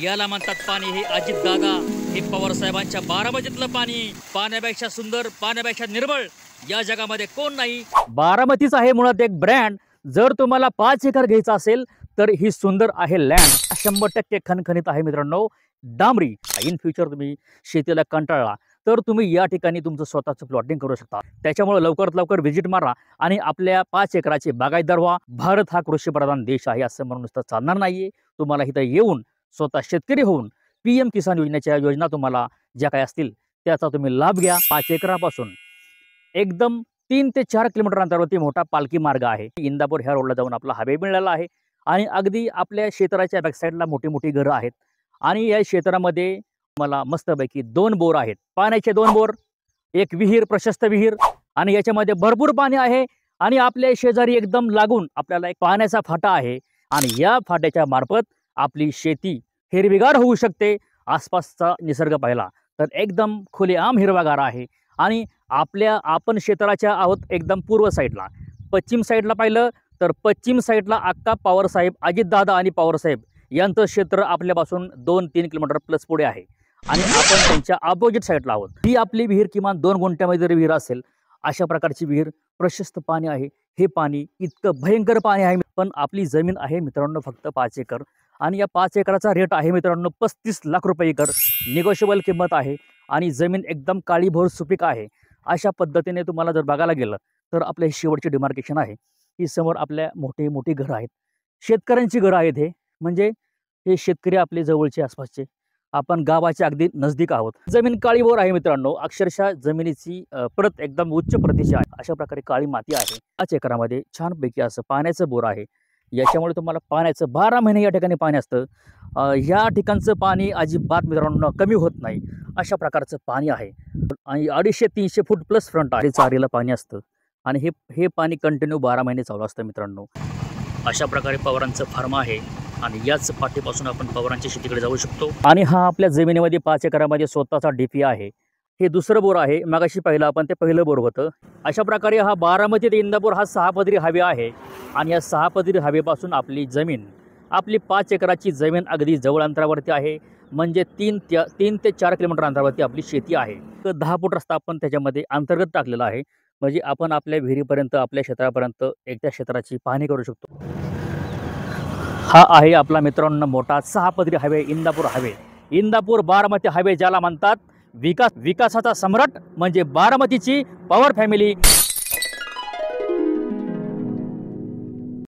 याला म्हणतात पाणी. हे अजितदादा, हे पवार साहेबांच्या बारामतीतलं पाणी. पाण्यापेक्षा सुंदर, पाण्यापेक्षा निर्मळ या जगामध्ये कोण नाही. बारामतीच आहे मुळात एक ब्रँड. जर तुम्हाला 5 एकर घ्यायचा असेल तर ही सुंदर आहे लँड. 100% खणखणीत आहे मित्रांनो. डांबरी. इन फ्युचर तुम्ही शेतीला कंटाळला तर तुम्ही या ठिकाणी तुमचं स्वतःचं प्लॉटिंग करू शकता. त्याच्यामुळे लवकरात लवकर व्हिजिट मारा आणि आपल्या 5 एकराचे बागायतदार व्हा. भारत हा कृषीप्रधान देश आहे असं म्हणून नुसतं चालणार नाहीये. तुम्हाला इथं येऊन स्वतः शेतकरी होऊन PM किसान योजनेच्या योजना तुम्हाला ज्या काही असतील त्याचा तुम्ही लाभ घ्या. 5 एकरापासून एकदम 3 ते 4 किलोमीटर अंतरावरती मोठा पालखी मार्ग आहे. इंदापूर ह्या रोडला जाऊन आपला हायवे मिळालेला आहे आणि अगदी आपल्या क्षेत्राच्या बॅकसाईडला मोठी मोठी घरं आहेत आणि या क्षेत्रामध्ये मला मस्तपैकी 2 बोर आहेत. पाण्याचे 2 बोर, एक विहीर, प्रशस्त विहीर आणि याच्यामध्ये भरपूर पाणी आहे. आणि आपल्या शेजारी एकदम लागून आपल्याला एक पाण्याचा फाटा आहे आणि या फाट्याच्या मार्फत आपली शेती हिरवीगार होऊ शकते. आसपासचा निसर्ग पाहिला तर एकदम खुलेआम हिरवागार आहे आणि आपण क्षेत्राच्या आहोत एकदम पूर्व साईडला. पश्चिम साईडला पाहिलं तर पश्चिम साईडला अक्का पवारसाहेब, अजितदादा आणि पवारसाहेब यांचं क्षेत्र आपल्यापासून 2-3 किलोमीटर प्लस पुढे आहे आणि आपण त्यांच्या अपोजिट साईडला आहोत. ही आपली विहीर किमान 2 गुंठ्यामध्ये जरी विहीर असेल अशा प्रकारची विहीर. प्रशस्त पाणी आहे. हे पाणी इतकं भयंकर पाणी आहे. पण आपली जमीन आहे मित्रांनो फक्त 5 एकर आणि या 5 एकराचा रेट आहे मित्रांनो 35 लाख रुपये एकर. निगोशिएबल किंमत आहे आणि जमीन एकदम काळीभोर सुपीक आहे. अशा पद्धतीने तुम्हाला जर बघायला गेलं तर आपल्या ही शेवटची डिमार्केशन आहे. ही समोर आपल्या मोठी मोठी घरं आहेत. शेतकऱ्यांची घरं आहेत. हे म्हणजे हे शेतकरी आपले जवळचे आसपासचे. आपण गावाच्या अगदी नजदीक आहोत. जमीन काळीभोर आहे मित्रांनो. अक्षरशः जमिनीची प्रत एकदम उच्च प्रतीची आहे. अशा प्रकारे काळी माती आहे. 5 एकरामध्ये छानपैकी असं पाण्याचं बोर आहे. याच्यामुळे तुम्हाला पाण्याचं 12 महिने या ठिकाणी पाणी असतं. ह्या ठिकाणचं पाणी अजिबात मित्रांनो कमी होत नाही. अशा प्रकारचं पाणी आहे आणि 250-300 फूट प्लस फ्रंट आहे. चारीला पाणी असतं आणि हे पाणी कंटिन्यू 12 महिने चालू असतं मित्रांनो. अशा प्रकारे पवारांचं फार्म आहे आणि याच पाठीपासून आपण पवारांच्या शेतीकडे जाऊ शकतो. आणि हा आपल्या जमिनीमध्ये 5 एकरामध्ये स्वतःचा DP आहे. हे दुसरं बोर आहे. मगाशी पाहिलं आपण ते पहिलं बोर होतं. अशा प्रकारे हा बारामती ते इंदापूर हा 6 पदरी हायवे आहे आणि या 6 पदरी हायवेपासून आपली जमीन, आपली 5 एकराची जमीन अगदी जवळ अंतरावरती आहे. म्हणजे 3 ते 4 किलोमीटर अंतरावरती आपली शेती आहे. तर 10 फूट रस्ता आपण त्याच्यामध्ये अंतर्गत टाकलेला आहे. म्हणजे आपण आपल्या विहिरीपर्यंत, आपल्या क्षेत्रापर्यंत एकट्या क्षेत्राची पाहणी करू शकतो. हा आहे आपला मित्रांनो मोठा 6 पदरी highway, Indapur highway. Indapur Baramati highway ज्याला म्हणतात. विकासाचा सम्राट म्हणजे बारामतीची पवार फॅमिली.